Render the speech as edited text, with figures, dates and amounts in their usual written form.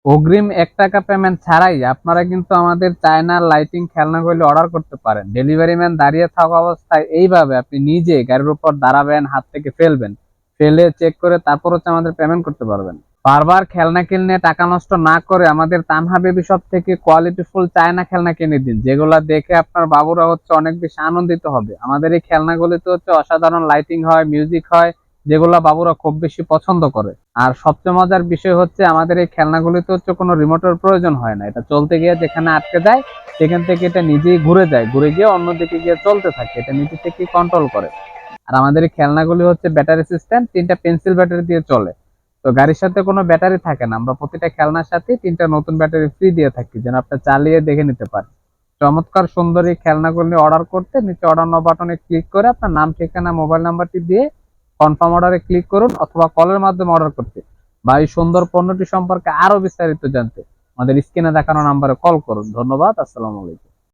অগ্রিম ১ টাকা পেমেন্ট ছাড়াই আপনারা কিন্তু আমাদের চায়নার লাইটিং খেলনাগুলি অর্ডার করতে পারেন। ডেলিভারি ম্যান দাঁড়িয়ে থাকা অবস্থায় এইভাবে আপনি নিজে গাড়ির উপর দাঁড়াবেন, হাত থেকে ফেলবেন, ফেলে চেক করে তারপর হচ্ছে আমাদের পেমেন্ট করতে পারবেন। বারবার খেলনা কিনে টাকা নষ্ট না করে আমাদের তানহা বেবি শপ থেকে কোয়ালিটিফুল চায়না খেলনা কিনে দিন, যেগুলো দেখে আপনার বাবুরা হচ্ছে অনেক বেশি আনন্দিত হবে। আমাদের এই খেলনাগুলিতে হচ্ছে অসাধারণ লাইটিং হয়, মিউজিক হয়, যেগুলো বাবুরা খুব বেশি পছন্দ করে। আর সবচেয়ে মজার বিষয় হচ্ছে আমাদের এই খেলনাগুলিতে হচ্ছে কোনো রিমোটের প্রয়োজন হয় না। এটা চলতে গিয়ে যেখানে আটকে যায় সেখান থেকে এটা নিজেই ঘুরে যায়, ঘুরে গিয়ে অন্যদিকে গিয়ে চলতে থাকে, এটা নিজে থেকেই কন্ট্রোল করে। আর আমাদের এই খেলনাগুলি হচ্ছে ব্যাটারি সিস্টেম, 3টা পেন্সিল ব্যাটারি দিয়ে চলে। তো গাড়ির সাথে কোনো ব্যাটারি থাকে না, আমরা প্রতিটা খেলনার সাথে 3টা নতুন ব্যাটারি ফ্রি দিয়ে থাকি, যেন আপনি চালিয়ে দেখে নিতে পারেন। চমৎকার সুন্দর এই খেলনাগুলি অর্ডার করতে নিচে অর্ডার নাও বাটনে ক্লিক করে আপনার নাম, ঠিকানা, মোবাইল নাম্বারটি দিয়ে কনফার্ম অর্ডারে ক্লিক করুন, অথবা কলের মাধ্যমে অর্ডার করতে বা এই সুন্দর পণ্যটি সম্পর্কে আরো বিস্তারিত জানতে আমাদের স্ক্রিনে দেখানো নাম্বারে কল করুন। ধন্যবাদ। আসসালামু আলাইকুম।